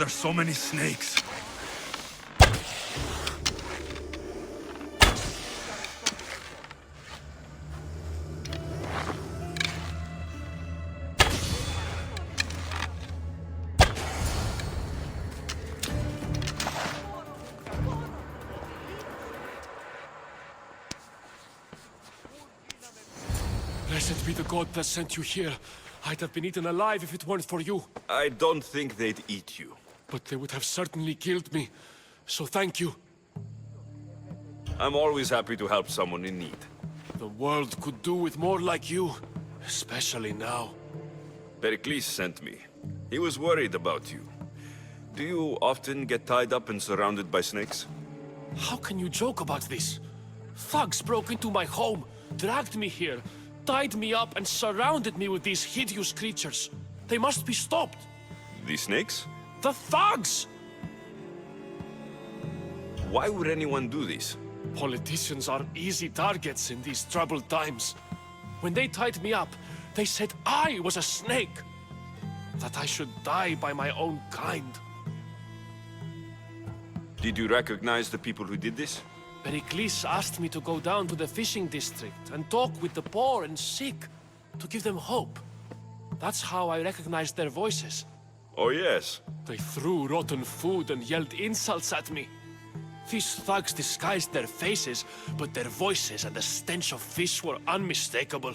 there's so many snakes. Blessed be the god that sent you here. I'd have been eaten alive if it weren't for you. I don't think they'd eat you. But they would have certainly killed me. So thank you. I'm always happy to help someone in need. The world could do with more like you. Especially now. Perikles sent me. He was worried about you. Do you often get tied up and surrounded by snakes? How can you joke about this? Thugs broke into my home, dragged me here, tied me up and surrounded me with these hideous creatures. They must be stopped. The snakes? The thugs! Why would anyone do this? Politicians are easy targets in these troubled times. When they tied me up, they said I was a snake. That I should die by my own kind. Did you recognize the people who did this? Perikles asked me to go down to the fishing district and talk with the poor and sick, to give them hope. That's how I recognized their voices. Oh yes. They threw rotten food and yelled insults at me. These thugs disguised their faces, but their voices and the stench of fish were unmistakable.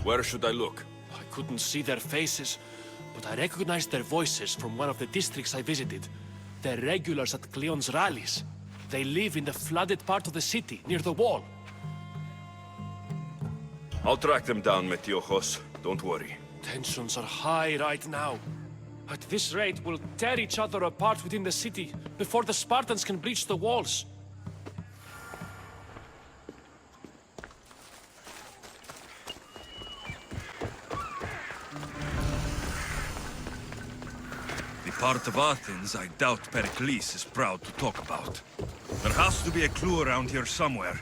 Where should I look? I couldn't see their faces, but I recognized their voices from one of the districts I visited. They're regulars at Cleon's rallies. They live in the flooded part of the city, near the wall. I'll track them down, Metiochos. Don't worry. Tensions are high right now. At this rate, we'll tear each other apart within the city, before the Spartans can breach the walls. The part of Athens I doubt Perikles is proud to talk about. There has to be a clue around here somewhere.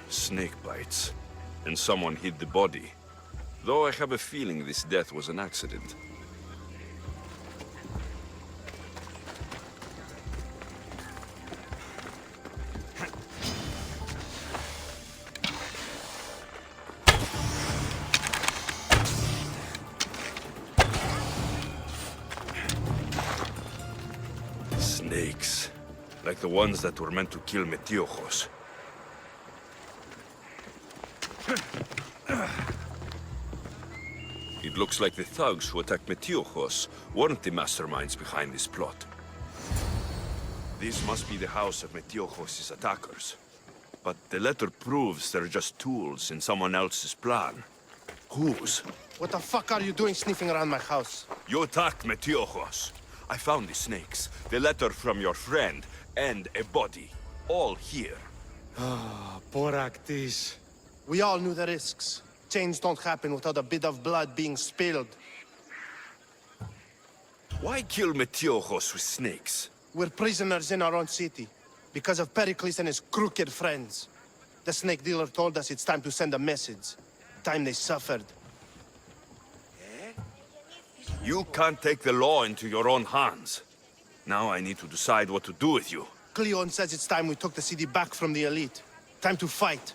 Snake bites. And someone hid the body. Though I have a feeling this death was an accident. Snakes. Like the ones that were meant to kill Metiochos. It looks like the thugs who attacked Metiochos weren't the masterminds behind this plot. This must be the house of Metiochos' attackers. But the letter proves they're just tools in someone else's plan. Whose? What the fuck are you doing sniffing around my house? You attacked Metiochos. I found the snakes, the letter from your friend, and a body. All here. Perikles. We all knew the risks. Change don't happen without a bit of blood being spilled. Why kill Metiochos with snakes? We're prisoners in our own city, because of Perikles and his crooked friends. The snake dealer told us it's time to send a message. Time they suffered. You can't take the law into your own hands. Now I need to decide what to do with you. Cleon says it's time we took the city back from the elite. Time to fight.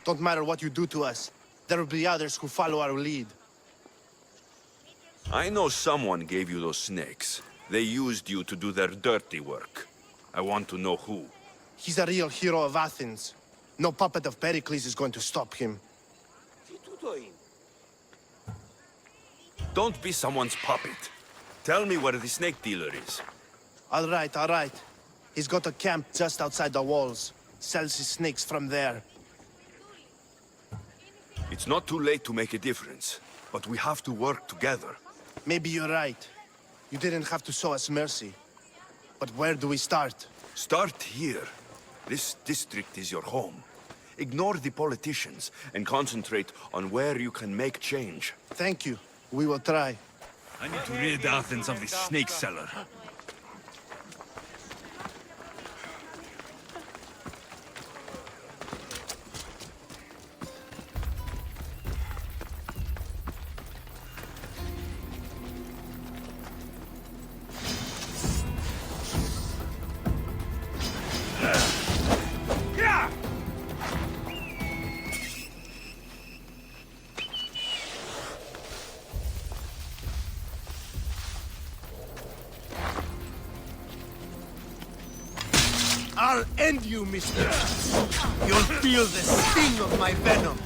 Don't matter what you do to us. There will be others who follow our lead. I know someone gave you those snakes. They used you to do their dirty work. I want to know who. He's a real hero of Athens. No puppet of Perikles is going to stop him. Don't be someone's puppet. Tell me where the snake dealer is. All right. He's got a camp just outside the walls. Sells his snakes from there. It's not too late to make a difference, but we have to work together. Maybe you're right. You didn't have to show us mercy. But where do we start? Start here. This district is your home. Ignore the politicians and concentrate on where you can make change. Thank you. We will try. I need to rid Athens of this snake seller. I'll end you, mister. You'll feel the sting of my venom.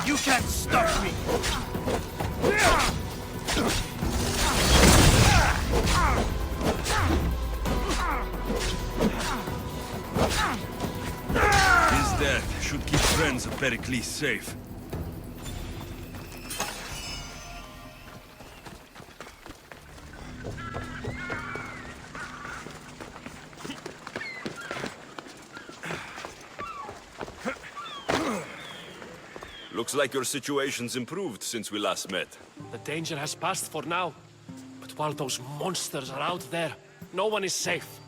You can't stop me. His death should keep friends of Perikles safe. Looks like your situation's improved since we last met. The danger has passed for now. But while those monsters are out there, no one is safe.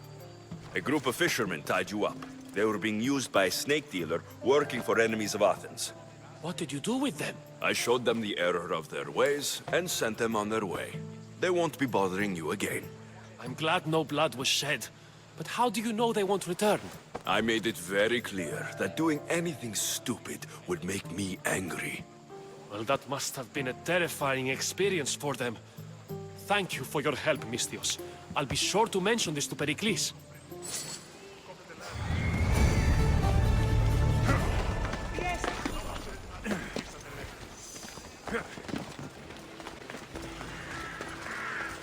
A group of fishermen tied you up. They were being used by a snake dealer working for enemies of Athens. What did you do with them? I showed them the error of their ways and sent them on their way. They won't be bothering you again. I'm glad no blood was shed. But how do you know they won't return? I made it very clear that doing anything stupid would make me angry. Well, that must have been a terrifying experience for them. Thank you for your help, Misthios. I'll be sure to mention this to Perikles.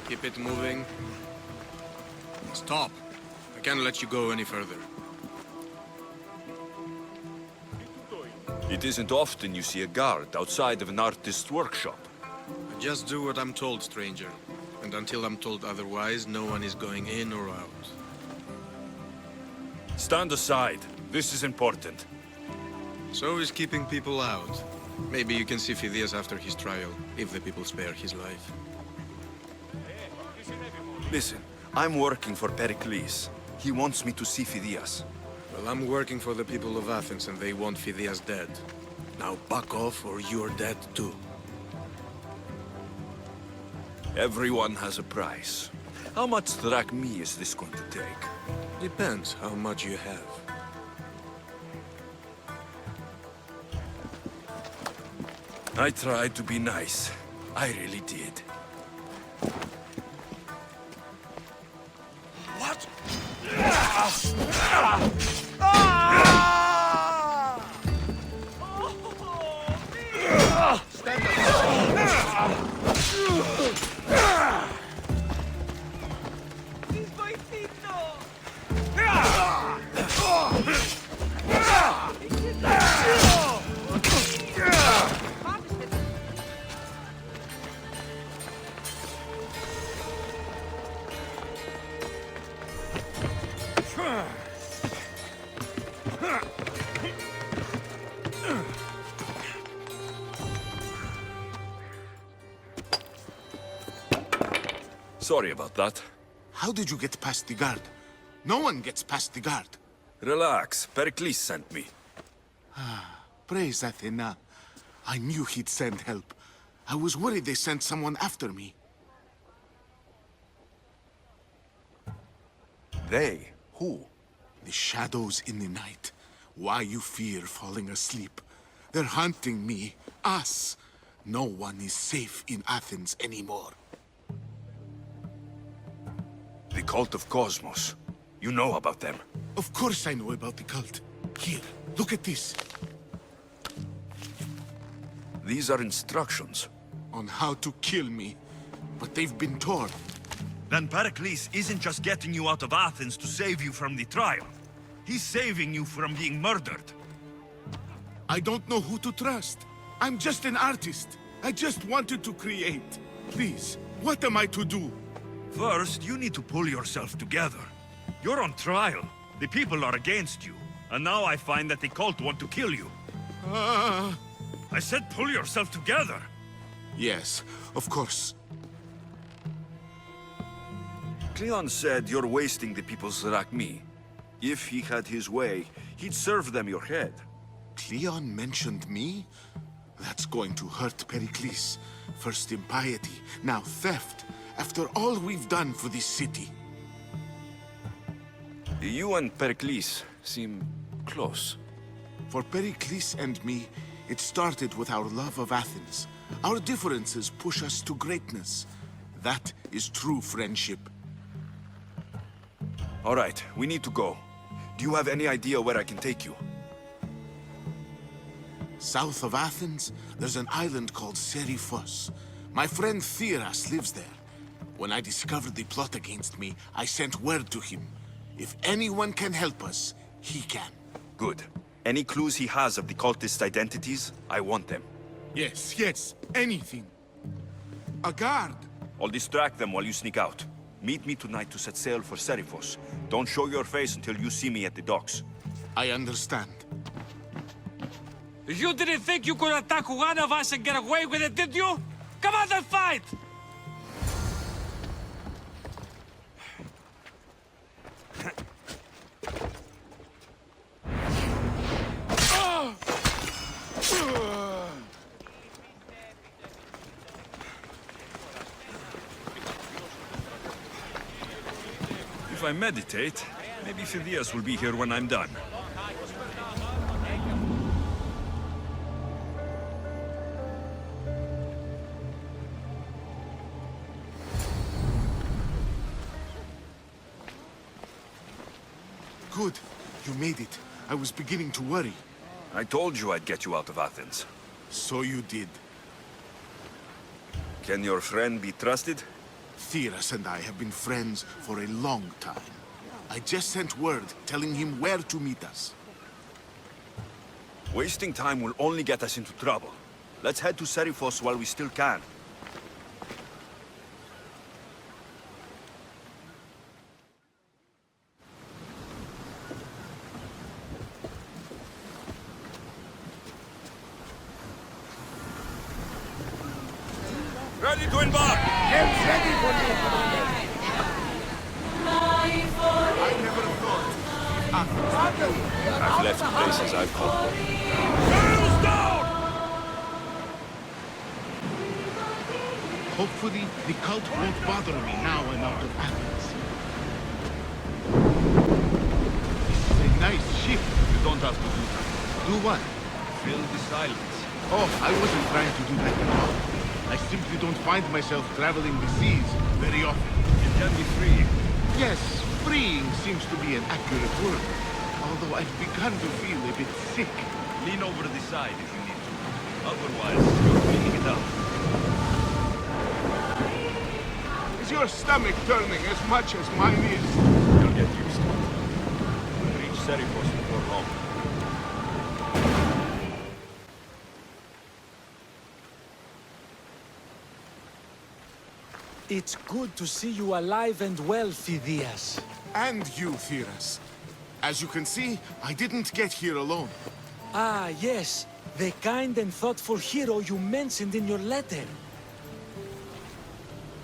Keep it moving. Stop. I can't let you go any further. It isn't often you see a guard outside of an artist's workshop. I just do what I'm told, stranger. And until I'm told otherwise, no one is going in or out. Stand aside. This is important. So is keeping people out. Maybe you can see Phidias after his trial, if the people spare his life. Listen, I'm working for Perikles. He wants me to see Phidias. Well, I'm working for the people of Athens, and they want Phidias dead. Now back off, or you're dead too. Everyone has a price. How much drachmi is this going to take? Depends how much you have. I tried to be nice. I really did. What? Stand up. Sorry about that. How did you get past the guard? No one gets past the guard. Relax. Perikles sent me. Praise Athena. I knew he'd send help. I was worried they sent someone after me. They? Who? The shadows in the night. Why you fear falling asleep. They're hunting me. Us. No one is safe in Athens anymore. The cult of Cosmos. You know about them. Of course I know about the cult. Here, look at this. These are instructions. On how to kill me. But they've been torn. Then Perikles isn't just getting you out of Athens to save you from the trial. He's saving you from being murdered. I don't know who to trust. I'm just an artist. I just wanted to create. Please, what am I to do? First, you need to pull yourself together. You're on trial. The people are against you. And now I find that the cult want to kill you. I said pull yourself together. Yes, of course. Cleon said you're wasting the people's drachmi. If he had his way, he'd serve them your head. Cleon mentioned me? That's going to hurt Perikles. First impiety, now theft. After all we've done for this city. You and Perikles seem close. For Perikles and me, it started with our love of Athens. Our differences push us to greatness. That is true friendship. All right, we need to go. Do you have any idea where I can take you? South of Athens, there's an island called Seriphos. My friend Theras lives there. When I discovered the plot against me, I sent word to him. If anyone can help us, he can. Good. Any clues he has of the cultist identities, I want them. Yes, yes, anything. A guard! I'll distract them while you sneak out. Meet me tonight to set sail for Seriphos. Don't show your face until you see me at the docks. I understand. You didn't think you could attack one of us and get away with it, did you? Come on and fight! If I meditate, maybe Phidias will be here when I'm done. Good. You made it. I was beginning to worry. I told you I'd get you out of Athens. So you did. Can your friend be trusted? Theras and I have been friends for a long time. I just sent word telling him where to meet us. Wasting time will only get us into trouble. Let's head to Seriphos while we still can. Ready to embark! I never thought. I've left places I've called home. Sails down! Hopefully, the cult won't bother me now I'm out of Athens. This is a nice ship. You don't have to do that. Do what? Fill the silence. Oh, I wasn't trying to do that at all. I simply don't find myself traveling the seas very often. It can be free. Yes, freeing seems to be an accurate word. Although I've begun to feel a bit sick. Lean over the side if you need to. Otherwise, you're cleaning it up. Is your stomach turning as much as mine is? You'll get used to it. We'll reach Seriphos before long. It's good to see you alive and well, Phidias. And you, Theras. As you can see, I didn't get here alone. Ah, yes. The kind and thoughtful hero you mentioned in your letter.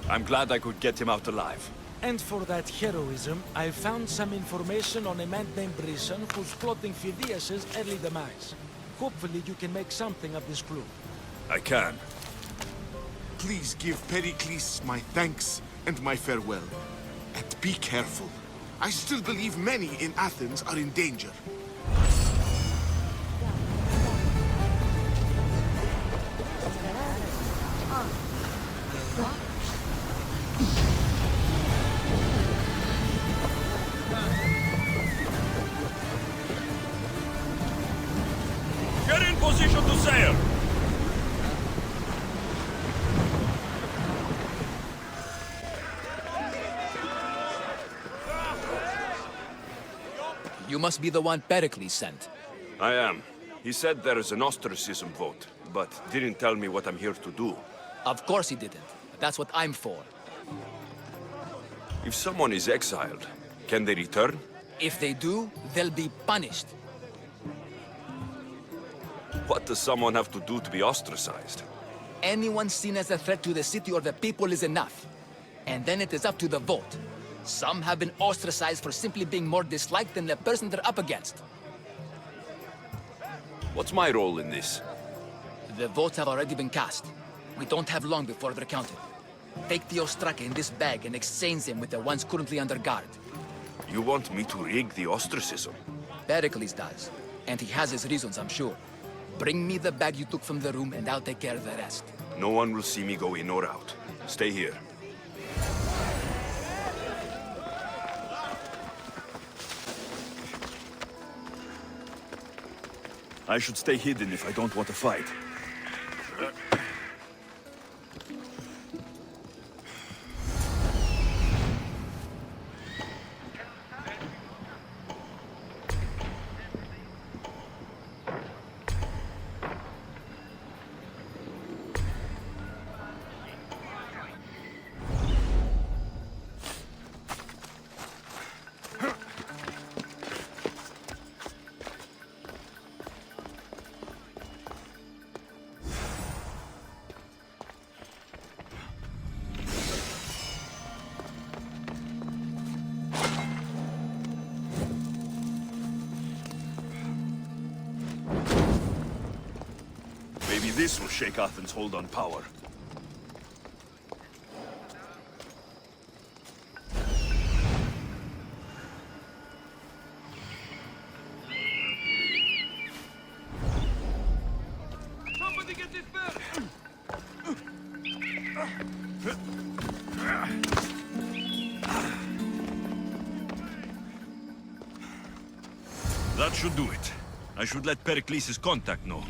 I'm glad I could get him out alive. And for that heroism, I found some information on a man named Brisson who's plotting Phidias' early demise. Hopefully you can make something of this clue. I can. Please give Perikles my thanks and my farewell. And be careful. I still believe many in Athens are in danger. Get in position to sail! You must be the one Perikles sent. I am. He said there is an ostracism vote, but didn't tell me what I'm here to do. Of course he didn't. That's what I'm for. If someone is exiled, can they return? If they do, they'll be punished. What does someone have to do to be ostracized? Anyone seen as a threat to the city or the people is enough. And then it is up to the vote. Some have been ostracized for simply being more disliked than the person they're up against. What's my role in this? The votes have already been cast. We don't have long before they're counted. Take the Ostraka in this bag and exchange them with the ones currently under guard. You want me to rig the ostracism? Perikles does. And he has his reasons, I'm sure. Bring me the bag you took from the room, and I'll take care of the rest. No one will see me go in or out. Stay here. I should stay hidden if I don't want to fight. Maybe this will shake Athens' hold on power. Somebody get this bell! That should do it. I should let Perikles' contact know.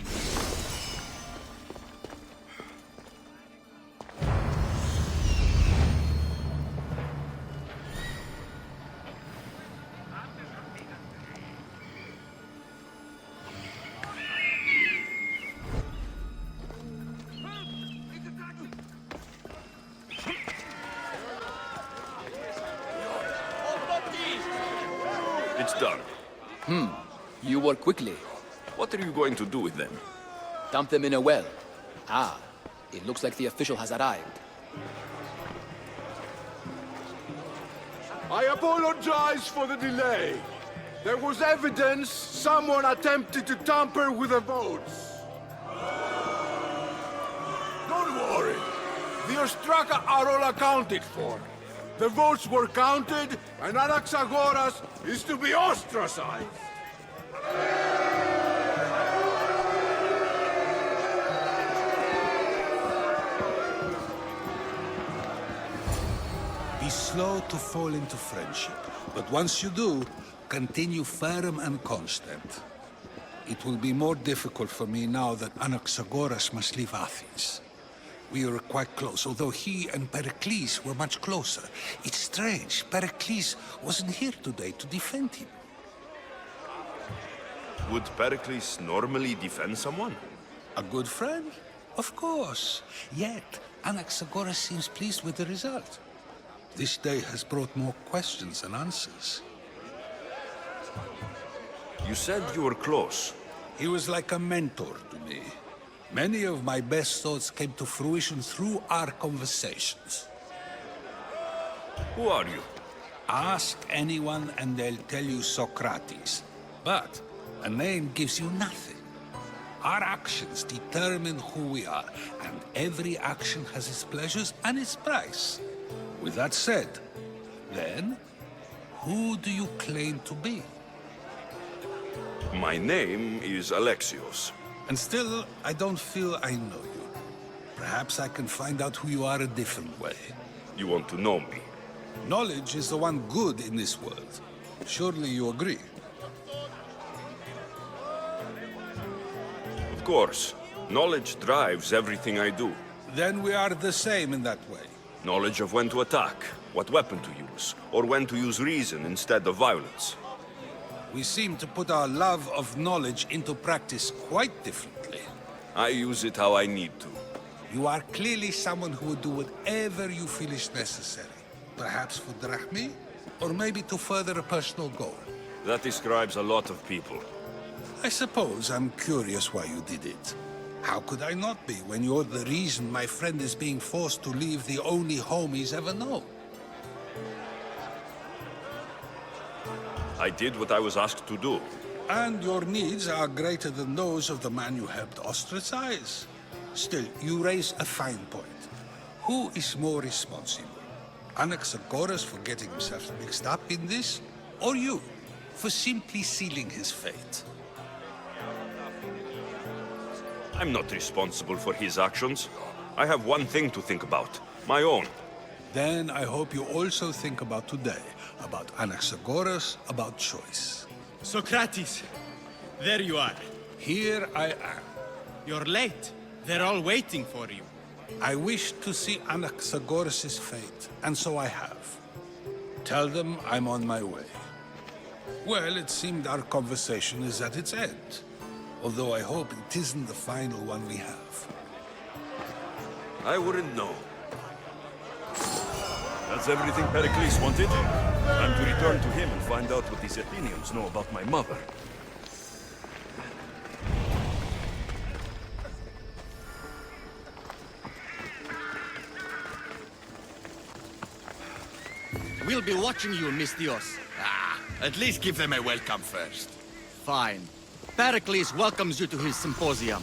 It's done. You work quickly. What are you going to do with them? Dump them in a well. Ah, it looks like the official has arrived. I apologize for the delay. There was evidence someone attempted to tamper with the votes. Don't worry. The Ostraka are all accounted for. The votes were counted, and Anaxagoras is to be ostracized. Be slow to fall into friendship, but once you do, continue firm and constant. It will be more difficult for me now that Anaxagoras must leave Athens. We were quite close, although he and Perikles were much closer. It's strange, Perikles wasn't here today to defend him. Would Perikles normally defend someone? A good friend? Of course. Yet, Anaxagoras seems pleased with the result. This day has brought more questions than answers. You said you were close. He was like a mentor to me. Many of my best thoughts came to fruition through our conversations. Who are you? Ask anyone and they'll tell you Socrates. But a name gives you nothing. Our actions determine who we are, and every action has its pleasures and its price. With that said, then, who do you claim to be? My name is Alexios. And still, I don't feel I know you. Perhaps I can find out who you are a different way. You want to know me? Knowledge is the one good in this world. Surely you agree? Of course. Knowledge drives everything I do. Then we are the same in that way. Knowledge of when to attack, what weapon to use, or when to use reason instead of violence. We seem to put our love of knowledge into practice quite differently. I use it how I need to. You are clearly someone who would do whatever you feel is necessary. Perhaps for drachmi, or maybe to further a personal goal. That describes a lot of people. I suppose I'm curious why you did it. How could I not be when you're the reason my friend is being forced to leave the only home he's ever known? I did what I was asked to do. And your needs are greater than those of the man you helped ostracize. Still, you raise a fine point. Who is more responsible? Anaxagoras for getting himself mixed up in this? Or you, for simply sealing his fate? I'm not responsible for his actions. I have one thing to think about. My own. Then I hope you also think about today. About Anaxagoras, about choice. Socrates! There you are. Here I am. You're late. They're all waiting for you. I wish to see Anaxagoras' fate, and so I have. Tell them I'm on my way. Well, it seemed our conversation is at its end. Although I hope it isn't the final one we have. I wouldn't know. That's everything Perikles wanted? Time to return to him and find out what these Athenians know about my mother. We'll be watching you, Mystios. At least give them a welcome first. Fine. Perikles welcomes you to his Symposium.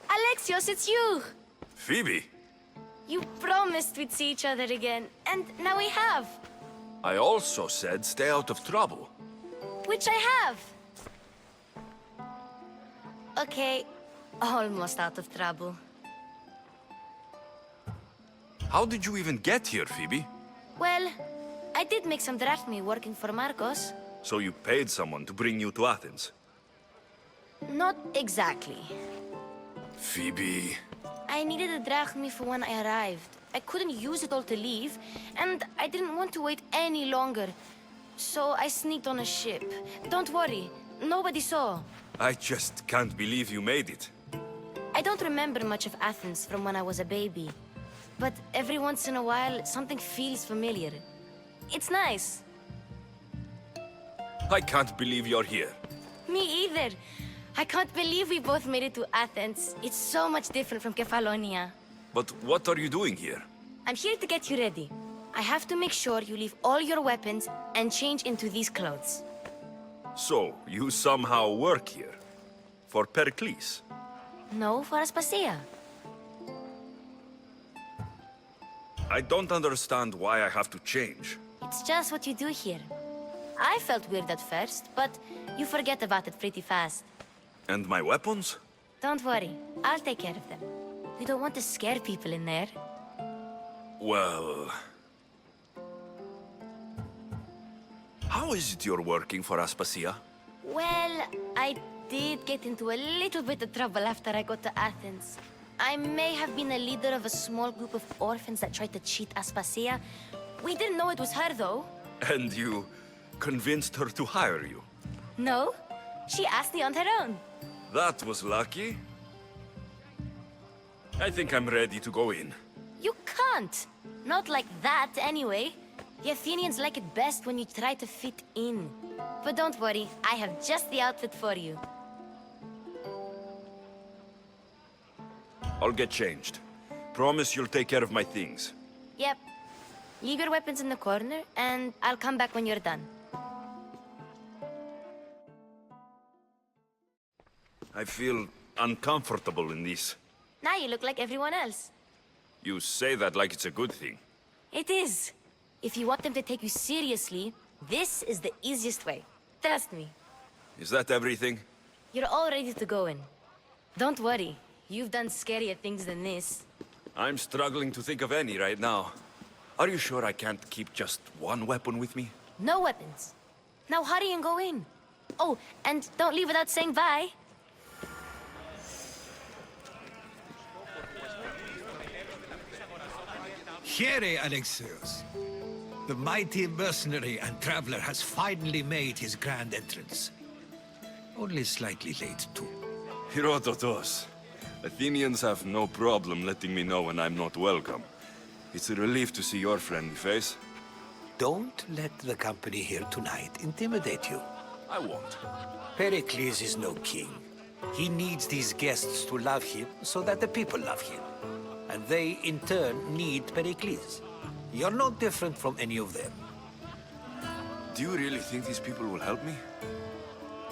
Alexios, it's you! Phoebe, You promised we'd see each other again, and now we have. I also said stay out of trouble. Which I have. Okay, almost out of trouble. How did you even get here, Phoebe? Well, I did make some drachmae working for Marcos. So you paid someone to bring you to Athens? Not exactly. Phoebe... I needed a drachmae for when I arrived. I couldn't use it all to leave, and I didn't want to wait any longer. So I sneaked on a ship. Don't worry, nobody saw. I just can't believe you made it. I don't remember much of Athens from when I was a baby. But every once in a while, something feels familiar. It's nice. I can't believe you're here. Me either. I can't believe we both made it to Athens. It's so much different from Kefalonia. But what are you doing here? I'm here to get you ready. I have to make sure you leave all your weapons and change into these clothes. So, you somehow work here? For Perikles? No, for Aspasia. I don't understand why I have to change. It's just what you do here. I felt weird at first, but you forget about it pretty fast. And my weapons? Don't worry, I'll take care of them. We don't want to scare people in there. Well... How is it you're working for Aspasia? Well, I did get into a little bit of trouble after I got to Athens. I may have been a leader of a small group of orphans that tried to cheat Aspasia. We didn't know it was her, though. And you convinced her to hire you? No, she asked me on her own. That was lucky. I think I'm ready to go in. You can't. Not like that, anyway. The Athenians like it best when you try to fit in. But don't worry, I have just the outfit for you. I'll get changed. Promise you'll take care of my things. Yep. Leave your weapons in the corner, and I'll come back when you're done. I feel uncomfortable in this. Now you look like everyone else. You say that like it's a good thing. It is. If you want them to take you seriously, this is the easiest way. Trust me. Is that everything? You're all ready to go in. Don't worry. You've done scarier things than this. I'm struggling to think of any right now. Are you sure I can't keep just one weapon with me? No weapons. Now hurry and go in. Oh, and don't leave without saying bye. Here, Alexios. The mighty mercenary and traveler has finally made his grand entrance. Only slightly late, too. Herodotos. Athenians have no problem letting me know when I'm not welcome. It's a relief to see your friendly face. Don't let the company here tonight intimidate you. I won't. Perikles is no king. He needs these guests to love him so that the people love him. And they, in turn, need Perikles. You're no different from any of them. Do you really think these people will help me?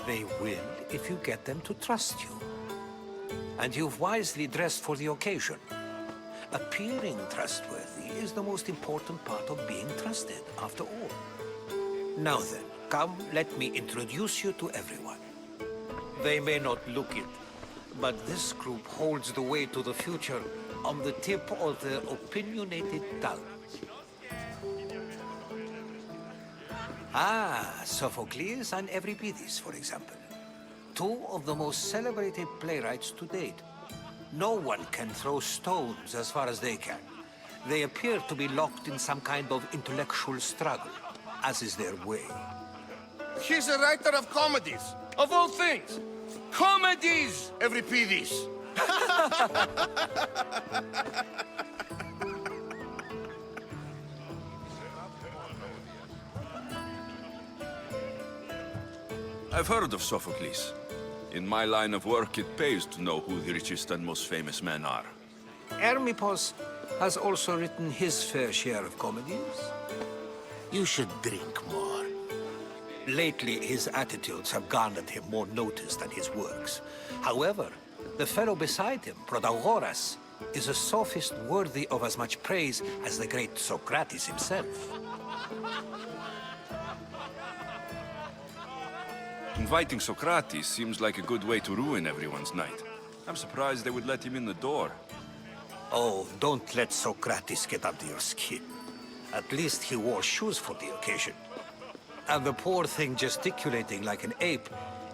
They will if you get them to trust you. And you've wisely dressed for the occasion. Appearing trustworthy is the most important part of being trusted, after all. Now then, come, let me introduce you to everyone. They may not look it, but this group holds the way to the future on the tip of their opinionated tongues. Ah, Sophocles and Euripides, for example. Two of the most celebrated playwrights to date. No one can throw stones as far as they can. They appear to be locked in some kind of intellectual struggle, as is their way. He's a writer of comedies, of all things. Comedies, Euripides. I've heard of Sophocles. In my line of work, it pays to know who the richest and most famous men are. Hermippos has also written his fair share of comedies. You should drink more. Lately, his attitudes have garnered him more notice than his works. However, the fellow beside him, Protagoras, is a sophist worthy of as much praise as the great Socrates himself. Inviting Socrates seems like a good way to ruin everyone's night. I'm surprised they would let him in the door. Oh, don't let Socrates get under your skin. At least he wore shoes for the occasion. And the poor thing gesticulating like an ape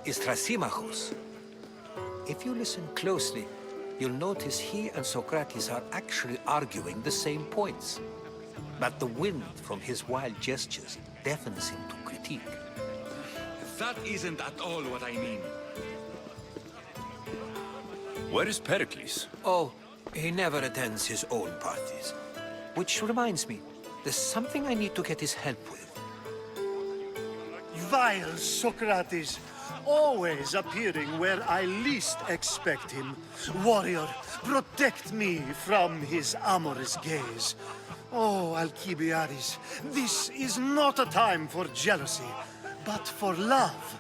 is Thrasymachos. If you listen closely, you'll notice he and Socrates are actually arguing the same points. But the wind from his wild gestures deafens him to critique. That isn't at all what I mean. Where is Perikles? Oh, he never attends his own parties. Which reminds me, there's something I need to get his help with. Vile Socrates, always appearing where I least expect him. Warrior, protect me from his amorous gaze. Oh, Alcibiades, this is not a time for jealousy, but for love.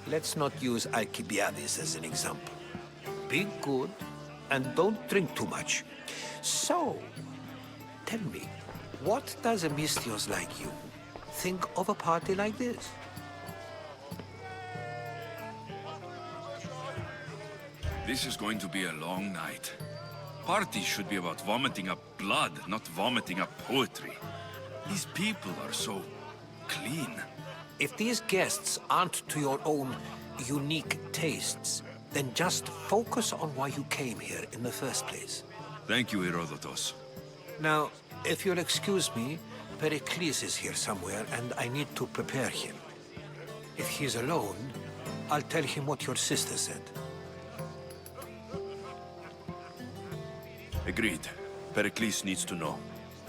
Let's not use Alcibiades as an example. Be good, and don't drink too much. So, tell me, what does a Mystios like you think of a party like this? This is going to be a long night. Parties should be about vomiting up blood, not vomiting up poetry. These people are so clean. If these guests aren't to your own unique tastes, then just focus on why you came here in the first place. Thank you, Herodotus. Now, if you'll excuse me, Perikles is here somewhere, and I need to prepare him. If he's alone, I'll tell him what your sister said. Agreed. Perikles needs to know.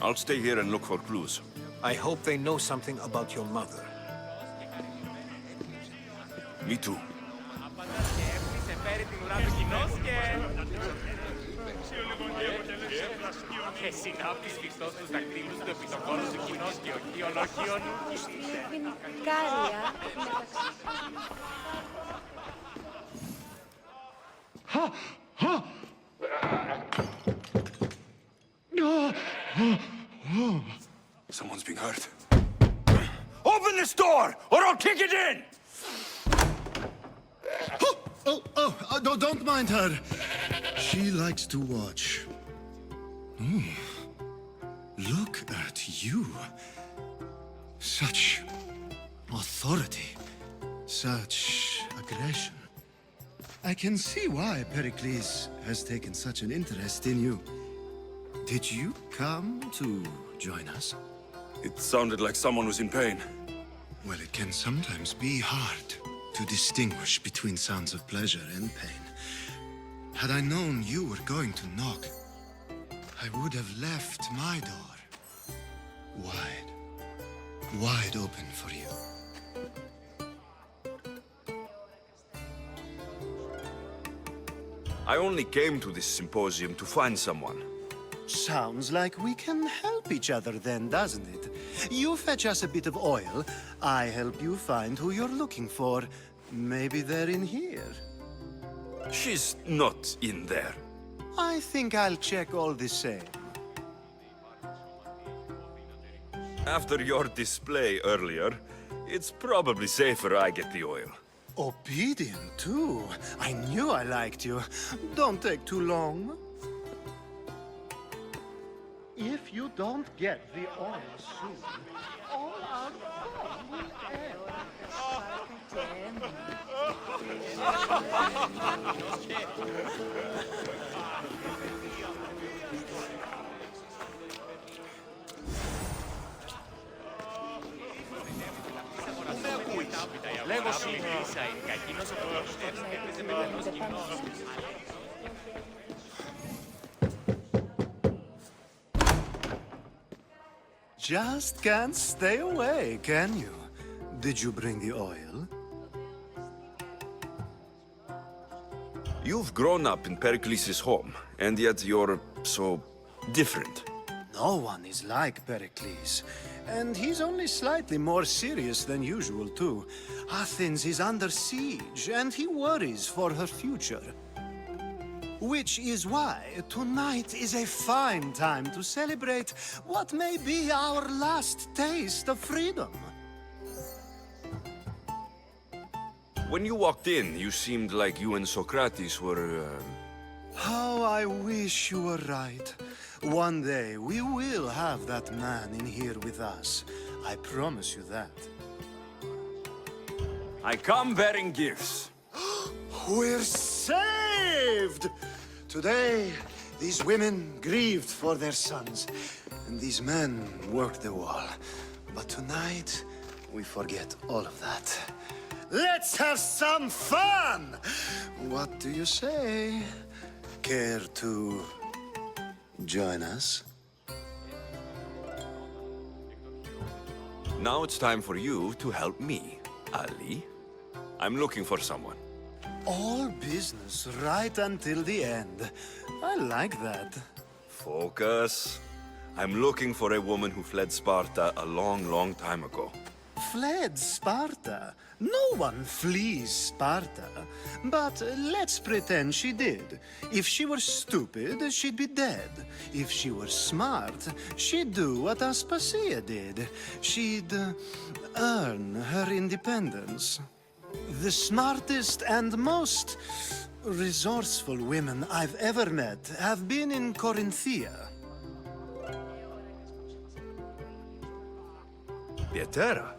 I'll stay here and look for clues. I hope they know something about your mother. Me too. Someone's being hurt. Open this door, or I'll kick it in! No, don't mind her. She likes to watch. Look at you. Such authority. Such aggression. I can see why Perikles has taken such an interest in you. Did you come to join us? It sounded like someone was in pain. Well, it can sometimes be hard to distinguish between sounds of pleasure and pain. Had I known you were going to knock, I would have left my door wide open for you. I only came to this symposium to find someone. Sounds like we can help each other then, doesn't it? You fetch us a bit of oil, I help you find who you're looking for. Maybe they're in here. She's not in there. I think I'll check all the same. After your display earlier, it's probably safer I get the oil. Obedient, too. I knew I liked you. Don't take too long. If you don't get the oil soon, all our fun will end. Just can't stay away, can you? Did you bring the oil? You've grown up in Perikles' home, and yet you're so different. No one is like Perikles. And he's only slightly more serious than usual, too. Athens is under siege, and he worries for her future. Which is why tonight is a fine time to celebrate what may be our last taste of freedom. When you walked in, you seemed like you and Socrates were, How I wish you were right. One day we will have that man in here with us. I promise you that. I come bearing gifts. We're saved! Today, these women grieved for their sons, and these men worked the wall. But tonight, we forget all of that. Let's have some fun! What do you say? Care to join us? Now it's time for you to help me, Ali. I'm looking for someone. All business right until the end. I like that. Focus. I'm looking for a woman who fled Sparta a long, long time ago. Fled Sparta? No one flees Sparta. But let's pretend she did. If she were stupid, she'd be dead. If she were smart, she'd do what Aspasia did. She'd earn her independence. The smartest and most resourceful women I've ever met have been in Corinthia. Pietera?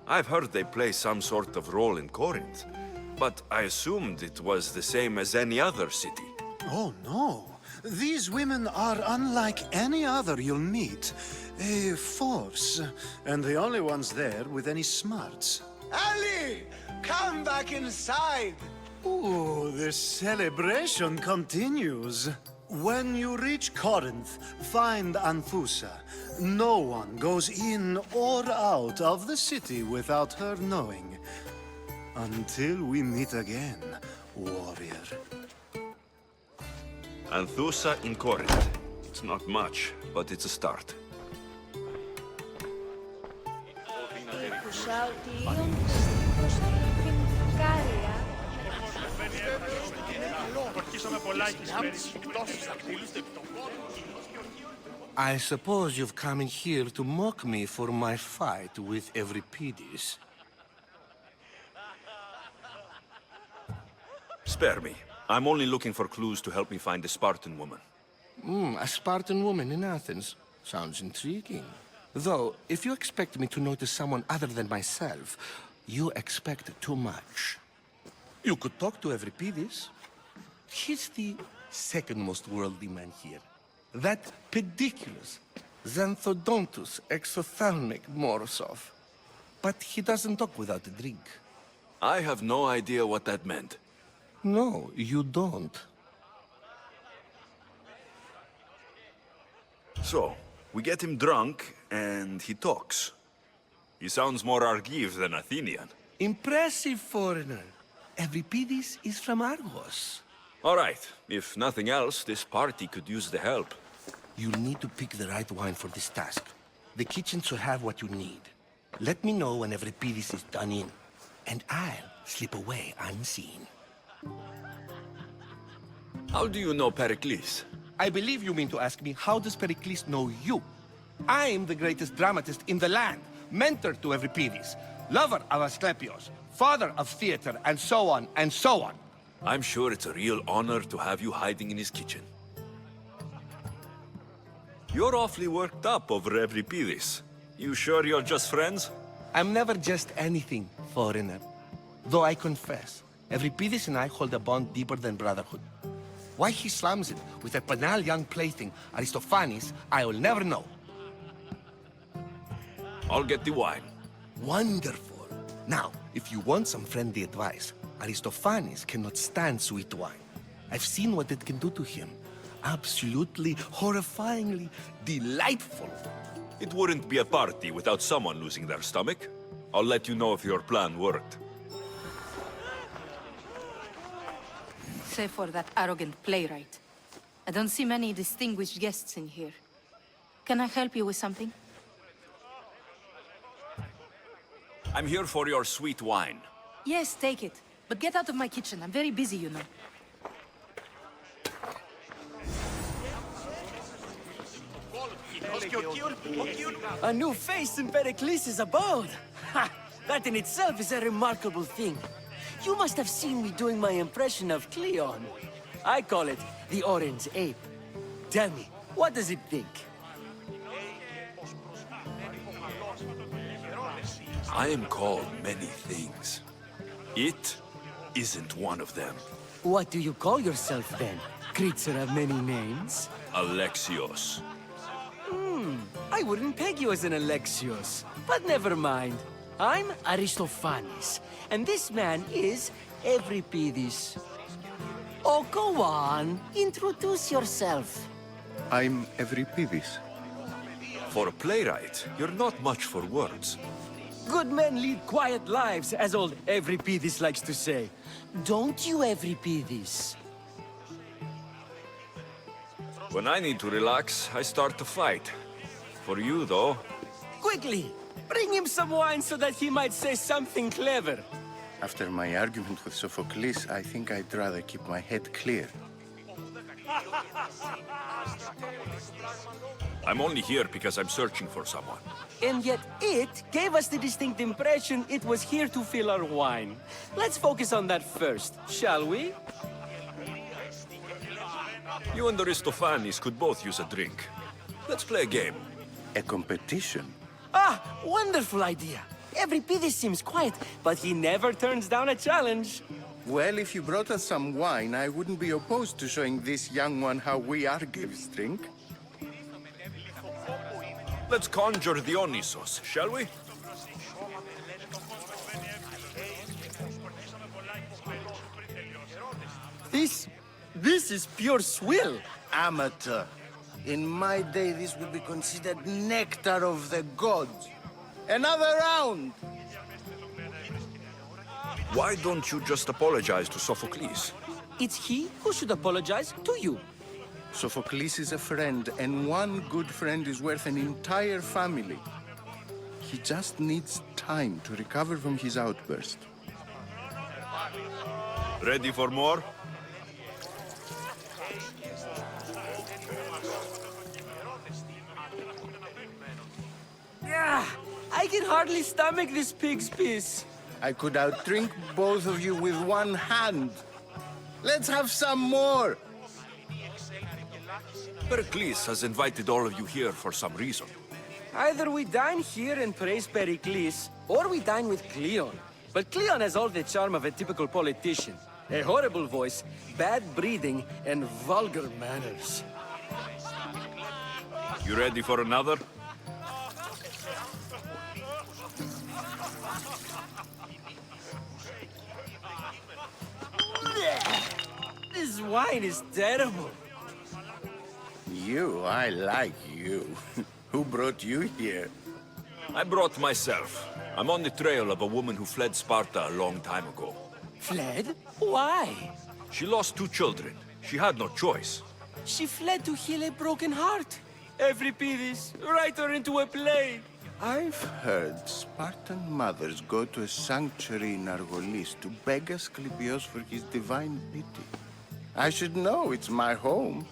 I've heard they play some sort of role in Corinth, but I assumed it was the same as any other city. Oh, no. These women are unlike any other you'll meet. A force, and the only ones there with any smarts. Ali! Come back inside! Ooh, the celebration continues. When you reach Corinth, find Anthusa. No one goes in or out of the city without her knowing. Until we meet again, warrior. Anthusa in Corinth. It's not much, but it's a start. I suppose you've come in here to mock me for my fight with Euripides. Spare me. I'm only looking for clues to help me find a Spartan woman. A Spartan woman in Athens. Sounds intriguing. Though, if you expect me to notice someone other than myself, you expect too much. You could talk to Euripides. He's the second most worldly man here. That pediculous, xanthodontus exophthalmic Morosov. But he doesn't talk without a drink. I have no idea what that meant. No, you don't. So, we get him drunk, and he talks. He sounds more Argive than Athenian. Impressive foreigner. Euripides is from Argos. All right. If nothing else, this party could use the help. You'll need to pick the right wine for this task. The kitchen should have what you need. Let me know when every piece is done in, and I'll slip away unseen. How do you know Perikles? I believe you mean to ask me, how does Perikles know you? I'm the greatest dramatist in the land, mentor to Euripides, lover of Asclepios, father of theater, and so on, and so on. I'm sure it's a real honor to have you hiding in his kitchen. You're awfully worked up over Euripides. You sure you're just friends? I'm never just anything, foreigner. Though I confess, Euripides and I hold a bond deeper than brotherhood. Why he slams it with a banal young plaything, Aristophanes, I will never know. I'll get the wine. Wonderful. Now, if you want some friendly advice, Aristophanes cannot stand sweet wine. I've seen what it can do to him. Absolutely, horrifyingly delightful. It wouldn't be a party without someone losing their stomach. I'll let you know if your plan worked. Save for that arrogant playwright. I don't see many distinguished guests in here. Can I help you with something? I'm here for your sweet wine. Yes, take it. But get out of my kitchen. I'm very busy, you know. A new face in Perikles' abode! Ha! That in itself is a remarkable thing. You must have seen me doing my impression of Cleon. I call it the Orange Ape. Tell me, what does it think? I am called many things. It isn't one of them. What do you call yourself then? Creature of many names? Alexios. I wouldn't peg you as an Alexios, but never mind. I'm Aristophanes, and this man is Euripides. Oh, go on. Introduce yourself. I'm Euripides. For a playwright, you're not much for words. Good men lead quiet lives, as old Euripides likes to say. Don't you, Euripides? When I need to relax, I start to fight. For you, though... Quickly! Bring him some wine so that he might say something clever. After my argument with Sophocles, I think I'd rather keep my head clear. I'm only here because I'm searching for someone. And yet it gave us the distinct impression it was here to fill our wine. Let's focus on that first, shall we? You and Aristophanes could both use a drink. Let's play a game. A competition? Ah, wonderful idea. Euripides seems quiet, but he never turns down a challenge. Well, if you brought us some wine, I wouldn't be opposed to showing this young one how we Argives drink. Let's conjure Dionysos, shall we? This is pure swill. Amateur. In my day, this would be considered nectar of the gods. Another round! Why don't you just apologize to Sophocles? It's he who should apologize to you. Sophocles is a friend, and one good friend is worth an entire family. He just needs time to recover from his outburst. Ready for more? Yeah, I can hardly stomach this pig's piece. I could outdrink both of you with one hand. Let's have some more! Perikles has invited all of you here for some reason. Either we dine here and praise Perikles, or we dine with Cleon. But Cleon has all the charm of a typical politician. A horrible voice, bad breeding, and vulgar manners. You ready for another? This wine is terrible. You, I like you. Who brought you here? I brought myself. I'm on the trail of a woman who fled Sparta a long time ago. Fled? Why? She lost 2 children. She had no choice. She fled to heal a broken heart. Euripides, write her into a play! I've heard Spartan mothers go to a sanctuary in Argolis to beg Asclepios for his divine pity. I should know, it's my home.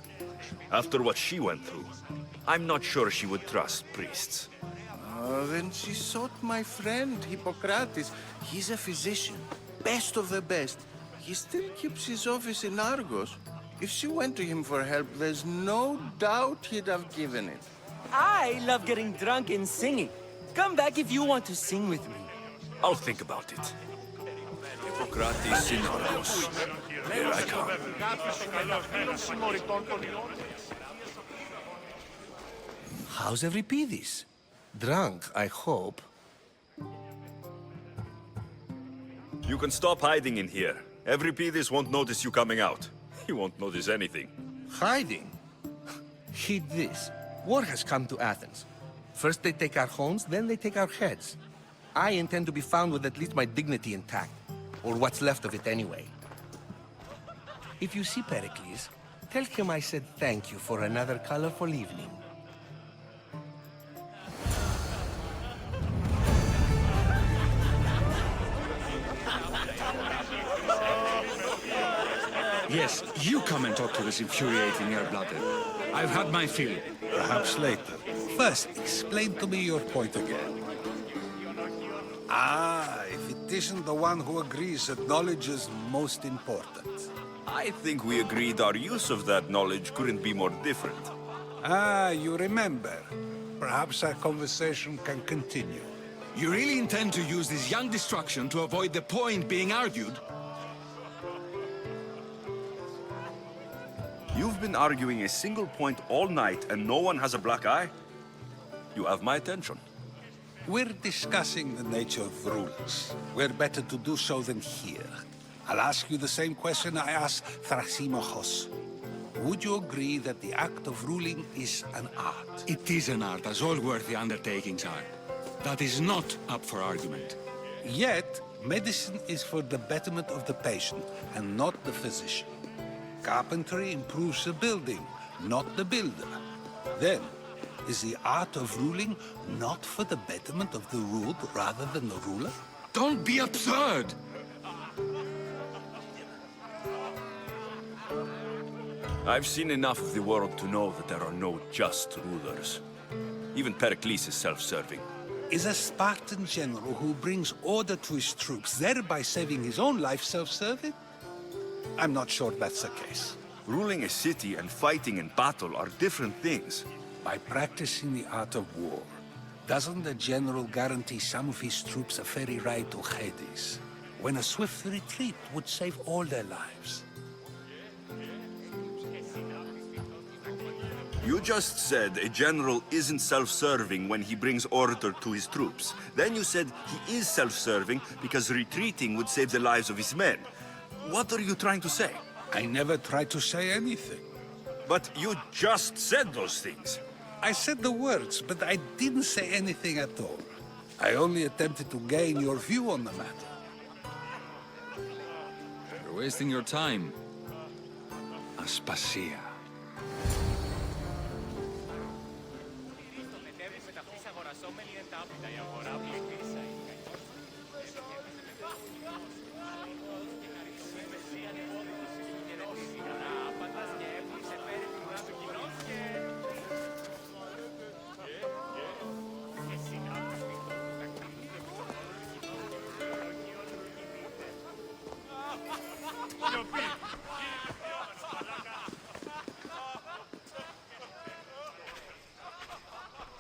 After what she went through, I'm not sure she would trust priests. Oh, then she sought my friend, Hippocrates. He's a physician, best of the best. He still keeps his office in Argos. If she went to him for help, there's no doubt he'd have given it. I love getting drunk and singing. Come back if you want to sing with me. I'll think about it. Hippocrates in Argos. Here I come. How's Euripides? Drunk, I hope. You can stop hiding in here. Euripides won't notice you coming out. He won't notice anything. Hiding? Heed this. War has come to Athens. First they take our homes, then they take our heads. I intend to be found with at least my dignity intact. Or what's left of it anyway. If you see Perikles, tell him I said thank you for another colorful evening. Yes, you come and talk to this infuriating air-blooded. I've had my fill. Perhaps later. First, explain to me your point again. Ah, if it isn't the one who agrees that knowledge is most important. I think we agreed our use of that knowledge couldn't be more different. Ah, you remember. Perhaps our conversation can continue. You really intend to use this young destruction to avoid the point being argued? You've been arguing a single point all night and no one has a black eye? You have my attention. We're discussing the nature of rulers. We're better to do so than here. I'll ask you the same question I asked Thrasymachos. Would you agree that the act of ruling is an art? It is an art, as all worthy undertakings are. That is not up for argument. Yet, medicine is for the betterment of the patient and not the physician. Carpentry improves the building, not the builder. Then, is the art of ruling not for the betterment of the ruled rather than the ruler? Don't be absurd! I've seen enough of the world to know that there are no just rulers. Even Perikles is self-serving. Is a Spartan general who brings order to his troops, thereby saving his own life, self-serving? I'm not sure that's the case. Ruling a city and fighting in battle are different things. By practicing the art of war, doesn't the general guarantee some of his troops a ferry ride to Hades, when a swift retreat would save all their lives? You just said a general isn't self-serving when he brings order to his troops. Then you said he is self-serving because retreating would save the lives of his men. What are you trying to say? I never tried to say anything. But you just said those things. I said the words, but I didn't say anything at all. I only attempted to gain your view on the matter. You're wasting your time. Aspasia.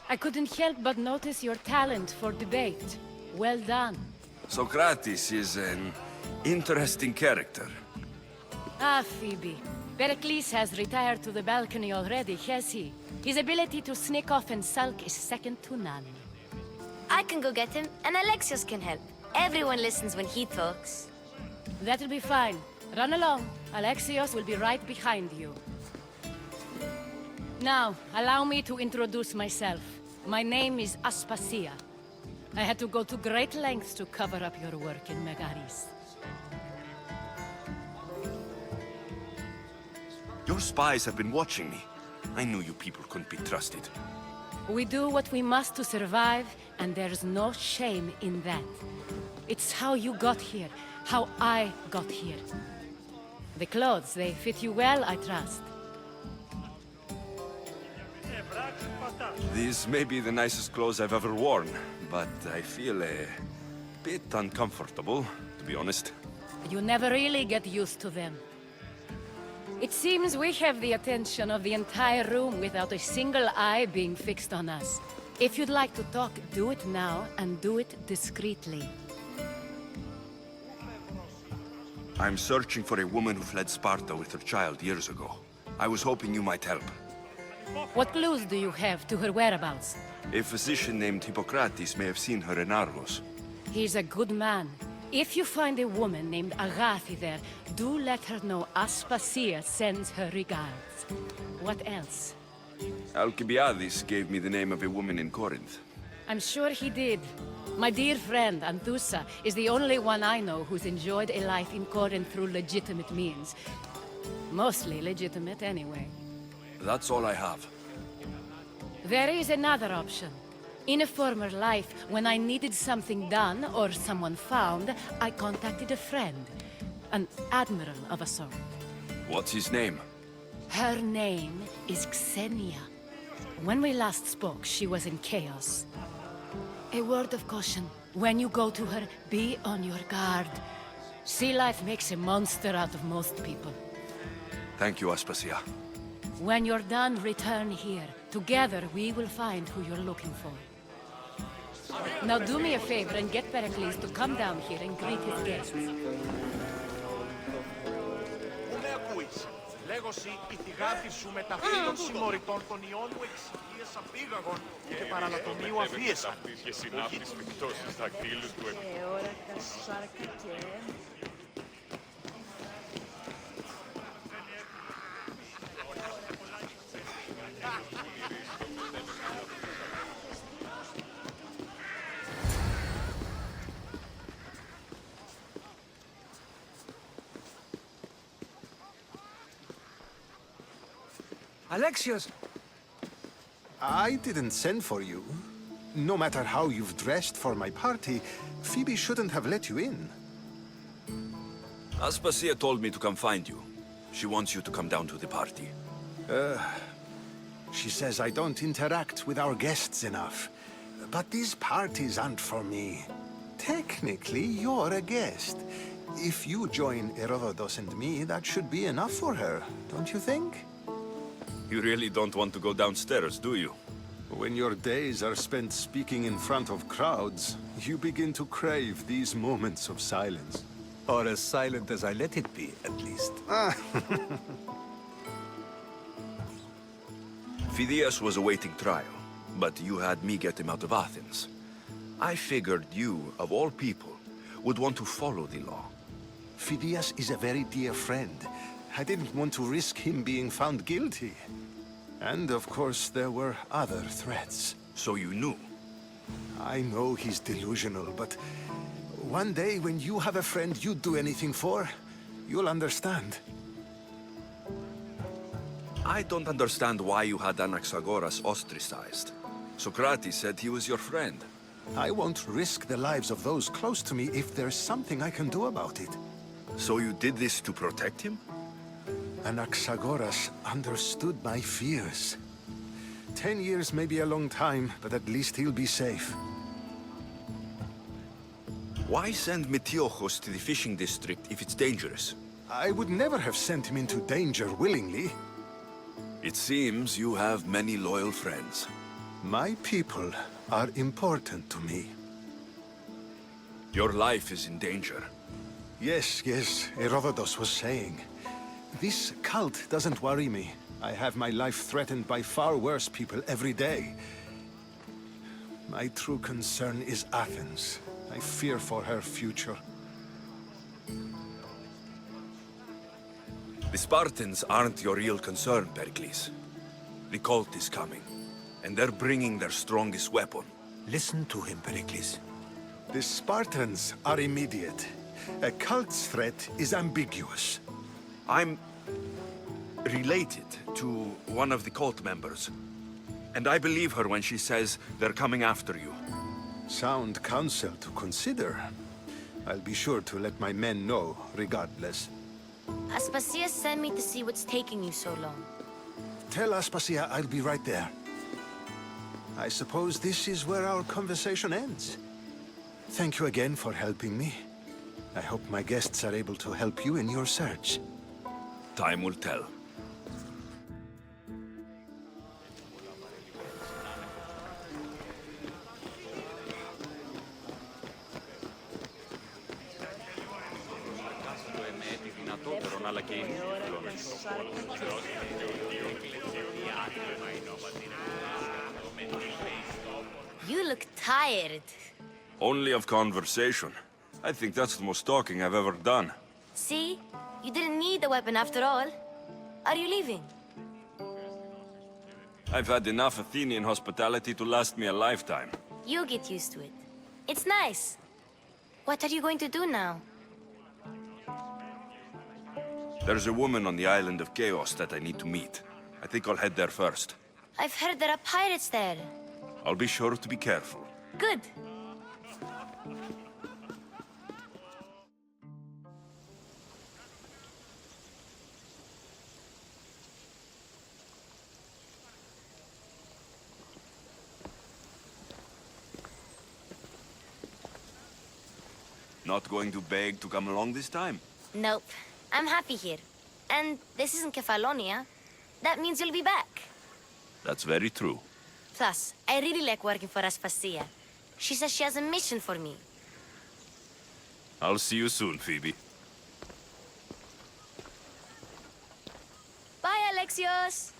I couldn't help but notice your talent for debate. Well done. Socrates is an interesting character. Ah, Phoebe. Perikles has retired to the balcony already, has he? His ability to sneak off and sulk is second to none. I can go get him, and Alexios can help. Everyone listens when he talks. That'll be fine. Run along. Alexios will be right behind you. Now, allow me to introduce myself. My name is Aspasia. I had to go to great lengths to cover up your work in Megaris. Your spies have been watching me. I knew you people couldn't be trusted. We do what we must to survive, and there's no shame in that. It's how you got here, how I got here. The clothes, they fit you well, I trust. These may be the nicest clothes I've ever worn, but I feel a bit uncomfortable, to be honest. You never really get used to them. It seems we have the attention of the entire room without a single eye being fixed on us. If you'd like to talk, do it now, and do it discreetly. I'm searching for a woman who fled Sparta with her child years ago. I was hoping you might help. What clues do you have to her whereabouts? A physician named Hippocrates may have seen her in Argos. He's a good man. If you find a woman named Agathi there, do let her know Aspasia sends her regards. What else? Alcibiades gave me the name of a woman in Corinth. I'm sure he did. My dear friend, Anthusa, is the only one I know who's enjoyed a life in Corinth through legitimate means. Mostly legitimate, anyway. That's all I have. There is another option. In a former life, when I needed something done or someone found, I contacted a friend. An admiral of a sort. What's his name? Her name is Xenia. When we last spoke, she was in chaos. A word of caution. When you go to her, be on your guard. Sea life makes a monster out of most people. Thank you, Aspasia. When you're done, return here. Together, we will find who you're looking for. Now do me a favor and get Perikles to come down here and greet his guests. Λέγωση η θυγάτη σου μεταφύλων συμμοριτών των ιών μου εξηγίες απήγαγων και παραλατομίου αφίεσαν. Και συνάφτης πτώσεις δακτύλους του Alexios! I didn't send for you. No matter how you've dressed for my party, Phoebe shouldn't have let you in. Aspasia told me to come find you. She wants you to come down to the party. She says I don't interact with our guests enough. But these parties aren't for me. Technically, you're a guest. If you join Herodotus and me, that should be enough for her, don't you think? You really don't want to go downstairs, do you? When your days are spent speaking in front of crowds, you begin to crave these moments of silence. Or as silent as I let it be, at least. Phidias was awaiting trial, but you had me get him out of Athens. I figured you, of all people, would want to follow the law. Phidias is a very dear friend. I didn't want to risk him being found guilty. And of course, there were other threats. So you knew? I know he's delusional, but one day when you have a friend you'd do anything for, you'll understand. I don't understand why you had Anaxagoras ostracized. Socrates said he was your friend. I won't risk the lives of those close to me if there's something I can do about it. So you did this to protect him? Anaxagoras understood my fears. 10 years may be a long time, but at least he'll be safe. Why send Metiochos to the fishing district if it's dangerous? I would never have sent him into danger willingly. It seems you have many loyal friends. My people are important to me. Your life is in danger. Yes, Herodotus was saying. This cult doesn't worry me. I have my life threatened by far worse people every day. My true concern is Athens. I fear for her future. The Spartans aren't your real concern, Perikles. The cult is coming, and they're bringing their strongest weapon. Listen to him, Perikles. The Spartans are immediate. A cult's threat is ambiguous. I'm related to one of the cult members. And I believe her when she says they're coming after you. Sound counsel to consider. I'll be sure to let my men know, regardless. Aspasia sent me to see what's taking you so long. Tell Aspasia I'll be right there. I suppose this is where our conversation ends. Thank you again for helping me. I hope my guests are able to help you in your search. Time will tell. You look tired. Only of conversation. I think that's the most talking I've ever done. See? You didn't need the weapon after all. Are you leaving? I've had enough Athenian hospitality to last me a lifetime. You'll get used to it. It's nice. What are you going to do now? There's a woman on the island of Chaos that I need to meet. I think I'll head there first. I've heard there are pirates there. I'll be sure to be careful. Good. Not going to beg to come along this time? Nope. I'm happy here. And this isn't Kefalonia. That means you'll be back. That's very true. Plus, I really like working for Aspasia. She says she has a mission for me. I'll see you soon, Phoebe. Bye, Alexios!